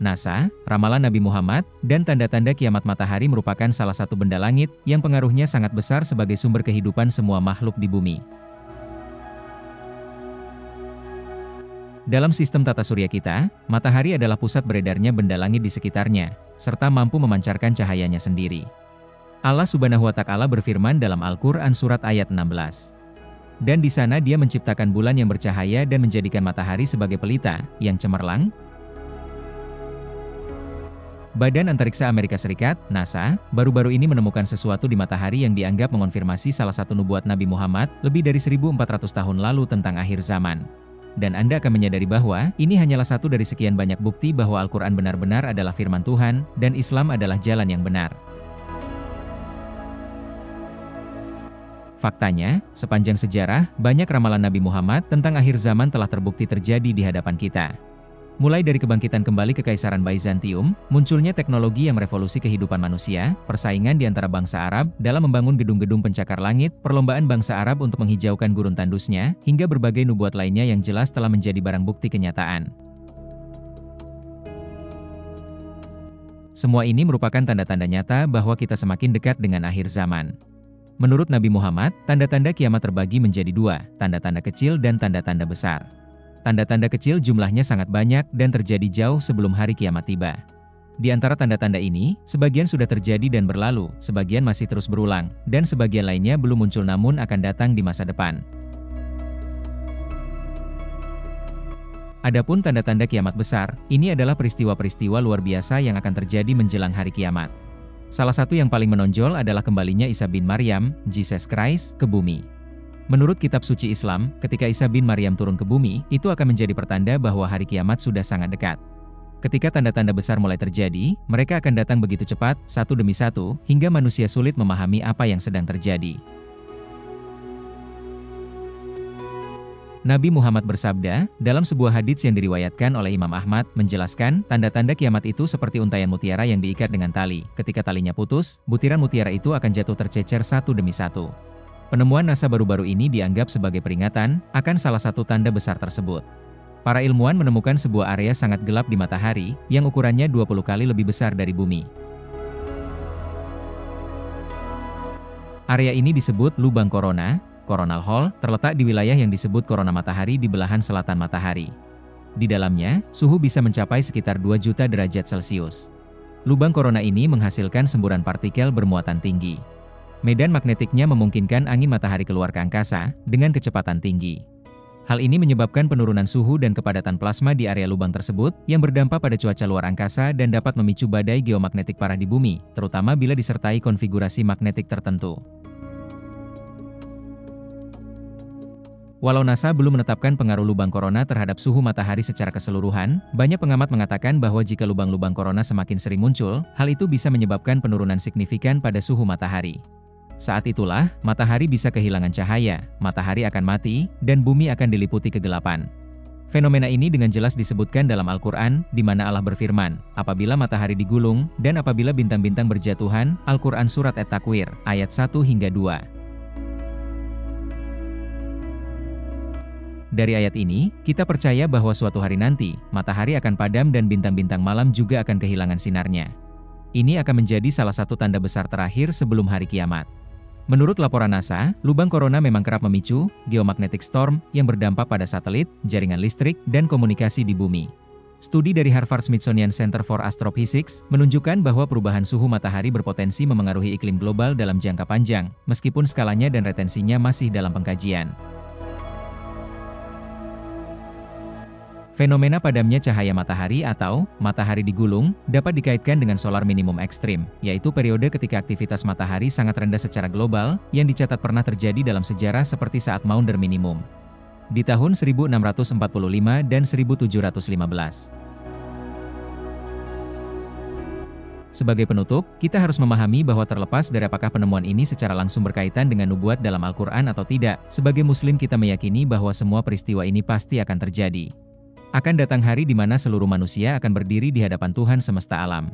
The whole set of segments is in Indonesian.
NASA, ramalan Nabi Muhammad, dan tanda-tanda kiamat matahari merupakan salah satu benda langit yang pengaruhnya sangat besar sebagai sumber kehidupan semua makhluk di bumi. Dalam sistem tata surya kita, matahari adalah pusat beredarnya benda langit di sekitarnya, serta mampu memancarkan cahayanya sendiri. Allah Subhanahu wa Ta'ala berfirman dalam Al-Quran Surat ayat 16. Dan di sana Dia menciptakan bulan yang bercahaya dan menjadikan matahari sebagai pelita yang cemerlang. Badan Antariksa Amerika Serikat, NASA, baru-baru ini menemukan sesuatu di matahari yang dianggap mengonfirmasi salah satu nubuat Nabi Muhammad lebih dari 1400 tahun lalu tentang akhir zaman. Dan Anda akan menyadari bahwa ini hanyalah satu dari sekian banyak bukti bahwa Al-Quran benar-benar adalah firman Tuhan, dan Islam adalah jalan yang benar. Faktanya, sepanjang sejarah, banyak ramalan Nabi Muhammad tentang akhir zaman telah terbukti terjadi di hadapan kita. Mulai dari kebangkitan kembali Kekaisaran Byzantium, munculnya teknologi yang merevolusi kehidupan manusia, persaingan di antara bangsa Arab dalam membangun gedung-gedung pencakar langit, perlombaan bangsa Arab untuk menghijaukan gurun tandusnya, hingga berbagai nubuat lainnya yang jelas telah menjadi barang bukti kenyataan. Semua ini merupakan tanda-tanda nyata bahwa kita semakin dekat dengan akhir zaman. Menurut Nabi Muhammad, tanda-tanda kiamat terbagi menjadi dua, tanda-tanda kecil dan tanda-tanda besar. Tanda-tanda kecil jumlahnya sangat banyak dan terjadi jauh sebelum hari kiamat tiba. Di antara tanda-tanda ini, sebagian sudah terjadi dan berlalu, sebagian masih terus berulang, dan sebagian lainnya belum muncul namun akan datang di masa depan. Adapun tanda-tanda kiamat besar, ini adalah peristiwa-peristiwa luar biasa yang akan terjadi menjelang hari kiamat. Salah satu yang paling menonjol adalah kembalinya Isa bin Maryam, Jesus Christ, ke bumi. Menurut kitab suci Islam, ketika Isa bin Maryam turun ke bumi, itu akan menjadi pertanda bahwa hari kiamat sudah sangat dekat. Ketika tanda-tanda besar mulai terjadi, mereka akan datang begitu cepat, satu demi satu, hingga manusia sulit memahami apa yang sedang terjadi. Nabi Muhammad bersabda, dalam sebuah hadits yang diriwayatkan oleh Imam Ahmad, menjelaskan, tanda-tanda kiamat itu seperti untaian mutiara yang diikat dengan tali. Ketika talinya putus, butiran mutiara itu akan jatuh tercecer satu demi satu. Penemuan NASA baru-baru ini dianggap sebagai peringatan akan salah satu tanda besar tersebut. Para ilmuwan menemukan sebuah area sangat gelap di matahari, yang ukurannya 20 kali lebih besar dari bumi. Area ini disebut lubang korona, coronal hole, terletak di wilayah yang disebut korona matahari di belahan selatan matahari. Di dalamnya, suhu bisa mencapai sekitar 2 juta derajat Celcius. Lubang korona ini menghasilkan semburan partikel bermuatan tinggi. Medan magnetiknya memungkinkan angin matahari keluar ke angkasa dengan kecepatan tinggi. Hal ini menyebabkan penurunan suhu dan kepadatan plasma di area lubang tersebut yang berdampak pada cuaca luar angkasa dan dapat memicu badai geomagnetik parah di bumi, terutama bila disertai konfigurasi magnetik tertentu. Walau NASA belum menetapkan pengaruh lubang korona terhadap suhu matahari secara keseluruhan, banyak pengamat mengatakan bahwa jika lubang-lubang korona semakin sering muncul, hal itu bisa menyebabkan penurunan signifikan pada suhu matahari. Saat itulah, matahari bisa kehilangan cahaya, matahari akan mati, dan bumi akan diliputi kegelapan. Fenomena ini dengan jelas disebutkan dalam Al-Quran, di mana Allah berfirman, apabila matahari digulung, dan apabila bintang-bintang berjatuhan, Al-Quran Surat At-Takwir, ayat 1-2. Dari ayat ini, kita percaya bahwa suatu hari nanti, matahari akan padam dan bintang-bintang malam juga akan kehilangan sinarnya. Ini akan menjadi salah satu tanda besar terakhir sebelum hari kiamat. Menurut laporan NASA, lubang korona memang kerap memicu geomagnetic storm yang berdampak pada satelit, jaringan listrik, dan komunikasi di bumi. Studi dari Harvard-Smithsonian Center for Astrophysics menunjukkan bahwa perubahan suhu matahari berpotensi memengaruhi iklim global dalam jangka panjang, meskipun skalanya dan retensinya masih dalam pengkajian. Fenomena padamnya cahaya matahari atau matahari digulung dapat dikaitkan dengan solar minimum ekstrim, yaitu periode ketika aktivitas matahari sangat rendah secara global, yang dicatat pernah terjadi dalam sejarah seperti saat Maunder minimum di tahun 1645 dan 1715. Sebagai penutup, kita harus memahami bahwa terlepas dari apakah penemuan ini secara langsung berkaitan dengan nubuat dalam Al-Quran atau tidak, sebagai Muslim kita meyakini bahwa semua peristiwa ini pasti akan terjadi. Akan datang hari di mana seluruh manusia akan berdiri di hadapan Tuhan semesta alam.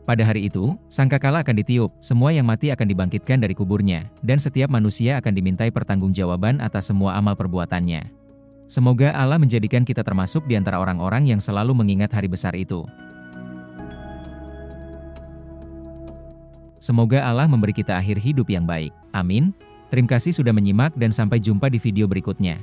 Pada hari itu, sangkakala akan ditiup, semua yang mati akan dibangkitkan dari kuburnya, dan setiap manusia akan dimintai pertanggungjawaban atas semua amal perbuatannya. Semoga Allah menjadikan kita termasuk di antara orang-orang yang selalu mengingat hari besar itu. Semoga Allah memberi kita akhir hidup yang baik. Amin. Terima kasih sudah menyimak dan sampai jumpa di video berikutnya.